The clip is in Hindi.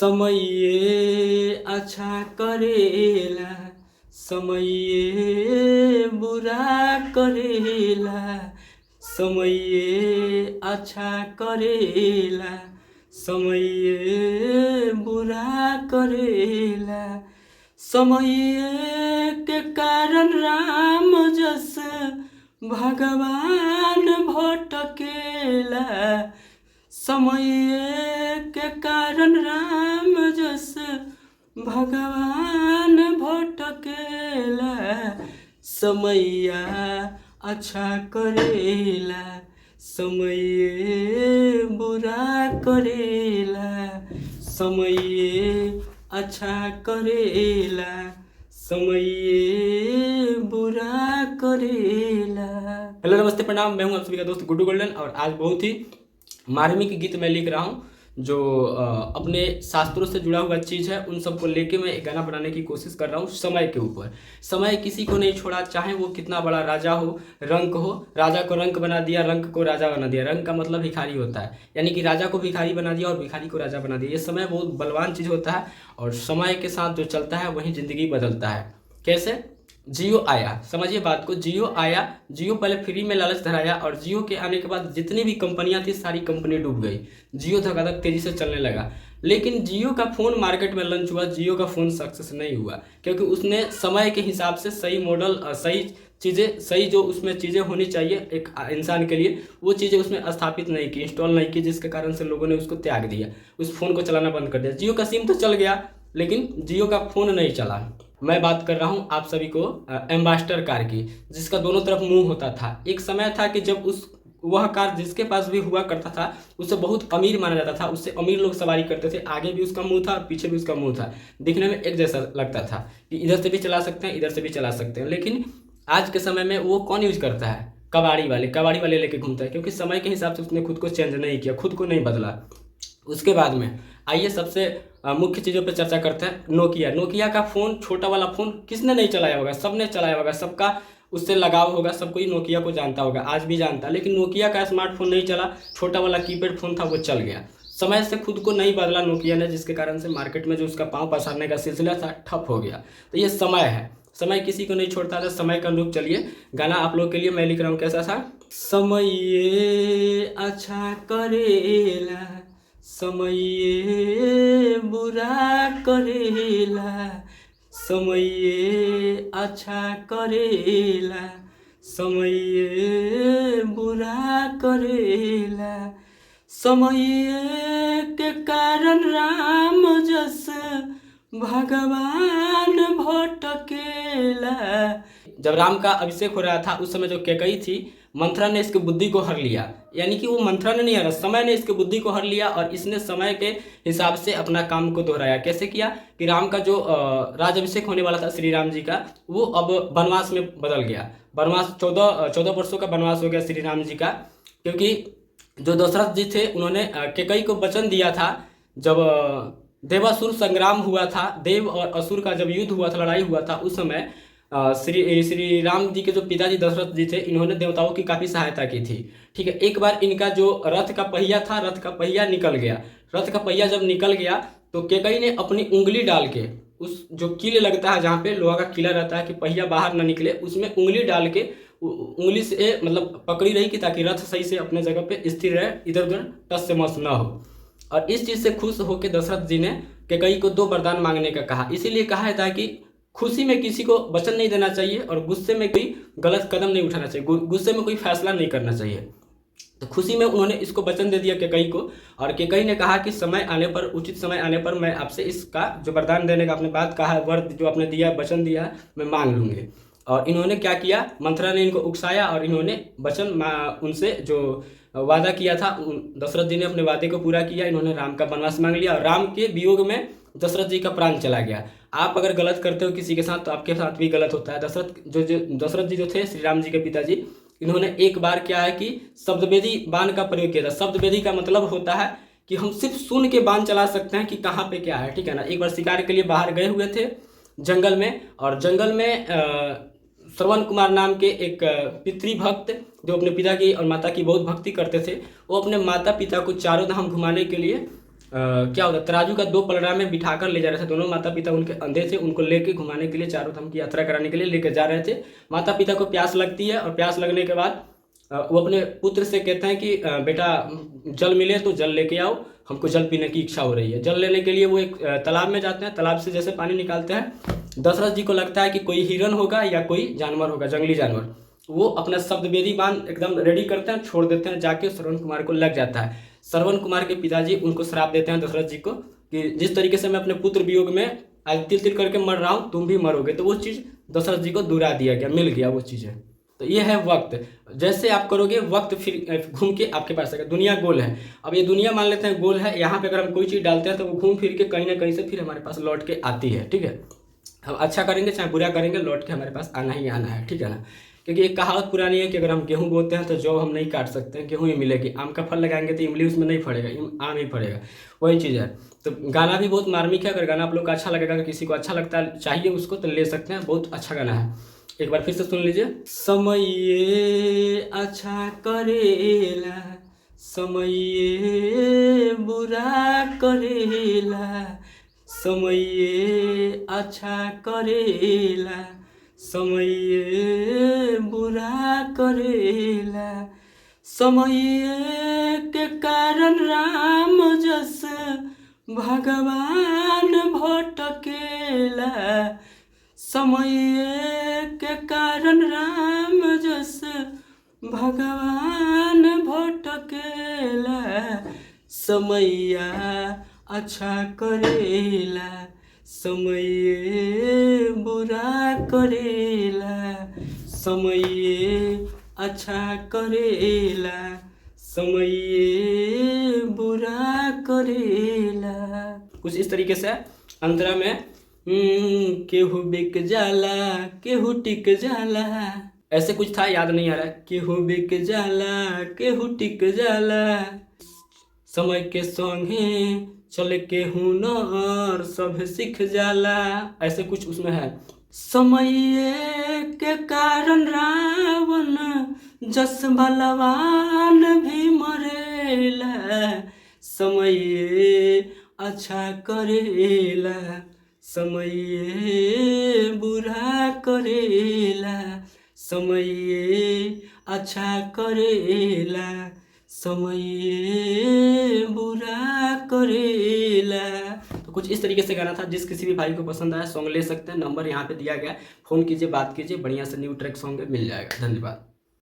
समये अच्छा करेला, समये बुरा करेला, समये अच्छा करेला, समये बुरा करेला। समय के कारण राम जस भगवान भटकेला, समय के कारण राम जस भगवान भटकेला। समैया अच्छा करेला, समय बुरा करेला, समय अच्छा करेला, समय बुरा करेला। हेलो नमस्ते प्रणाम, मैं हूं आप सभी का दोस्त गुड्डू गोल्डन और आज बहुत ही मार्मिक गीत मैं लिख रहा हूं जो अपने शास्त्रों से जुड़ा हुआ चीज़ है। उन सबको लेके मैं एक गाना बनाने की कोशिश कर रहा हूँ समय के ऊपर। समय किसी को नहीं छोड़ा, चाहे वो कितना बड़ा राजा हो, रंक हो। राजा को रंक बना दिया, रंक को राजा बना दिया। रंक का मतलब भिखारी होता है, यानी कि राजा को भिखारी बना दिया और भिखारी को राजा बना दिया। ये समय बहुत बलवान चीज़ होता है और समय के साथ जो चलता है वही ज़िंदगी बदलता है। कैसे? जियो आया, समझिए बात को। जियो आया, जियो पहले फ्री में लालच धराया और जियो के आने के बाद जितनी भी कंपनियां थी सारी कंपनी डूब गई। जियो धकाधक तेजी से चलने लगा, लेकिन जियो का फ़ोन मार्केट में लॉन्च हुआ, जियो का फ़ोन सक्सेस नहीं हुआ क्योंकि उसने समय के हिसाब से सही मॉडल, सही चीज़ें, सही जो उसमें चीज़ें होनी चाहिए एक इंसान के लिए, वो चीज़ें उसमें स्थापित नहीं की, इंस्टॉल नहीं की, जिसके कारण से लोगों ने उसको त्याग दिया, उस फ़ोन को चलाना बंद कर दिया। जियो का सिम तो चल गया लेकिन जियो का फ़ोन नहीं चला। मैं बात कर रहा हूँ आप सभी को एम्बास्टर कार की, जिसका दोनों तरफ मुंह होता था। एक समय था कि जब वह कार जिसके पास भी हुआ करता था उसे बहुत अमीर माना जाता था, उससे अमीर लोग सवारी करते थे। आगे भी उसका मुंह था और पीछे भी उसका मुंह था, दिखने में एक जैसा लगता था कि इधर से भी चला सकते हैं, इधर से भी चला सकते हैं। लेकिन आज के समय में वो कौन यूज करता है? कबाड़ी वाले लेके घूमता है, क्योंकि समय के हिसाब से उसने खुद को चेंज नहीं किया, खुद को नहीं बदला। उसके बाद में आइए सबसे मुख्य चीज़ों पर चर्चा करते हैं। नोकिया का फ़ोन, छोटा वाला फ़ोन किसने नहीं चलाया होगा? सबने चलाया होगा, सबका उससे लगाव होगा, सब कोई नोकिया को जानता होगा, आज भी जानता है। लेकिन नोकिया का स्मार्टफोन नहीं चला, छोटा वाला कीपैड फ़ोन था वो चल गया। समय से खुद को नहीं बदला नोकिया ने, जिसके कारण से मार्केट में जो उसका पाँव पसारने का सिलसिला था ठप हो गया। तो ये समय है, समय किसी को नहीं छोड़ता था। समय का अनुरूप चलिए गाना आप लोग के लिए मैं लिख रहा हूँ। कैसा था? समय अच्छा करेला, समये बुरा करेला, समये अच्छा करेला, समये बुरा करेला। समय के कारण राम जस भगवान भटकेला। जब राम का अभिषेक हो रहा था उस समय जो कैकई थी, मंथरा ने इसकी बुद्धि को हर लिया, यानी कि वो मंथरा ने नहीं हरा, समय ने इसकी बुद्धि को हर लिया और इसने समय के हिसाब से अपना काम को दोहराया। कैसे किया कि राम का जो राज अभिषेक होने वाला था श्री राम जी का, वो अब वनवास में बदल गया। वनवास 14 वर्षों का वनवास हो गया श्री राम जी का, क्योंकि जो दशरथ जी थे उन्होंने कैकई को वचन दिया था। जब देवासुर संग्राम हुआ था, देव और असुर का जब युद्ध हुआ था, लड़ाई हुआ था, उस समय श्री राम जी के जो पिताजी दशरथ जी थे, इन्होंने देवताओं की काफ़ी सहायता की थी। ठीक है, एक बार इनका जो रथ का पहिया था, रथ का पहिया निकल गया। रथ का पहिया जब निकल गया तो कैकई ने अपनी उंगली डाल के उस जो कील लगता है, जहाँ पे लोहा का कीला रहता है कि पहिया बाहर ना निकले, उसमें उंगली डाल के उंगली से मतलब पकड़ी रही कि ताकि रथ सही से अपने जगह पे स्थिर रहे, इधर उधर टस से मस ना हो। और इस चीज़ से खुश होकर दशरथ जी ने कैकई को 2 वरदान मांगने का कहा। इसीलिए कहा था कि खुशी में किसी को वचन नहीं देना चाहिए और गुस्से में कोई गलत कदम नहीं उठाना चाहिए, गुस्से में कोई फैसला नहीं करना चाहिए। तो खुशी में उन्होंने इसको वचन दे दिया कैकई को, और कैकई ने कहा कि समय आने पर, उचित समय आने पर मैं आपसे इसका जो वरदान देने का आपने बात कहा है, वर्द जो आपने दिया, वचन दिया है, मैं मांग लूँगी। और इन्होंने क्या किया, मंथरा ने इनको उकसाया और इन्होंने वचन उनसे जो वादा किया था, दशरथ जी ने अपने वादे को पूरा किया। इन्होंने राम का वनवास मांग लिया और राम के वियोग में दशरथ जी का प्राण चला गया। आप अगर गलत करते हो किसी के साथ तो आपके साथ भी गलत होता है। दशरथ जी जो थे श्री राम जी के पिताजी, इन्होंने एक बार क्या है कि शब्दवेदी बाण का प्रयोग किया था। शब्दवेदी का मतलब होता है कि हम सिर्फ सुन के बाण चला सकते हैं कि कहाँ पे क्या है, ठीक है ना। एक बार शिकार के लिए बाहर गए हुए थे जंगल में, और जंगल में श्रवण कुमार नाम के एक पितृभक्त जो अपने पिता की और माता की बहुत भक्ति करते थे, वो अपने माता पिता को चारों धाम घुमाने के लिए क्या होता है, तराजू का 2 पलड़ा में बिठाकर ले जा रहे थे। दोनों माता पिता उनके अंधे थे, उनको लेके घुमाने के लिए, चारों धाम की यात्रा कराने के लिए लेके जा रहे थे। माता पिता को प्यास लगती है और प्यास लगने के बाद वो अपने पुत्र से कहते हैं कि बेटा जल मिले तो जल लेके आओ, हमको जल पीने की इच्छा हो रही है। जल लेने के लिए वो एक तालाब में जाते हैं। तालाब से जैसे पानी निकालते हैं, दशरथ जी को लगता है कि कोई हिरन होगा या कोई जानवर होगा, जंगली जानवर। वो अपना शब्द वेदी बांध एकदम रेडी करते हैं, छोड़ देते हैं, जाके श्रवण कुमार को लग जाता है। श्रवण कुमार के पिताजी उनको श्राप देते हैं दशरथ जी को कि जिस तरीके से मैं अपने पुत्र वियोग में आज तिल तिल करके मर रहा हूँ, तुम भी मरोगे। तो वो चीज़ दशरथ जी को दुरा दिया गया, मिल गया वो चीज़ें। तो ये है वक्त, जैसे आप करोगे वक्त फिर घूम के आपके पास आएगा। दुनिया गोल है, अब ये दुनिया मान लेते हैं गोल है, यहाँ पे अगर हम कोई चीज़ डालते हैं तो वो घूम फिर के कहीं ना कहीं से फिर हमारे पास लौट के आती है। ठीक है, हम अच्छा करेंगे चाहे बुरा करेंगे, लौट के हमारे पास आना ही आना है। ठीक है ना, क्योंकि एक कहावत पुरानी है कि अगर हम गेहूं बोते हैं तो जौ हम नहीं काट सकते हैं, गेहूं ही मिलेगी। आम का फल लगाएंगे तो इमली उसमें नहीं फड़ेगा, आम ही फड़ेगा, वही चीज़ है। तो गाना भी बहुत मार्मिक है, अगर गाना आप लोग का अच्छा लगेगा, अगर किसी को अच्छा लगता है चाहिए उसको तो ले सकते हैं, बहुत अच्छा गाना है। एक बार फिर से सुन लीजिए। समय अच्छा करेला, समय बुरा करेला, समय अच्छा करेला, समय बुरा करेला, समय के कारण राम जस भगवान भटकेला, समय के कारण राम जस भगवान भटकेला, समैया अच्छा करेला, समय बुरा करेला, समय अच्छा करेला, समय बुरा करेला। कुछ इस तरीके से अंतरा में केहू बिक जाला केहू टिक जाला, ऐसे कुछ था, याद नहीं आ रहा। केहू बिक जाला केहू टिक जाला, समय के संगे चले केहू नर सब सीख जाला, ऐसे कुछ उसमें है। समय के कारण रावण जस बलवान भी मरेला, समय अच्छा करेला, समय बुरा करेला, समय अच्छा करेला, समय बुरा करेला। तो कुछ इस तरीके से गाना था। जिस किसी भी भाई को पसंद आया सॉन्ग ले सकते हैं, नंबर यहाँ पे दिया गया, फ़ोन कीजिए, बात कीजिए, बढ़िया से न्यू ट्रैक सॉन्ग मिल जाएगा। धन्यवाद।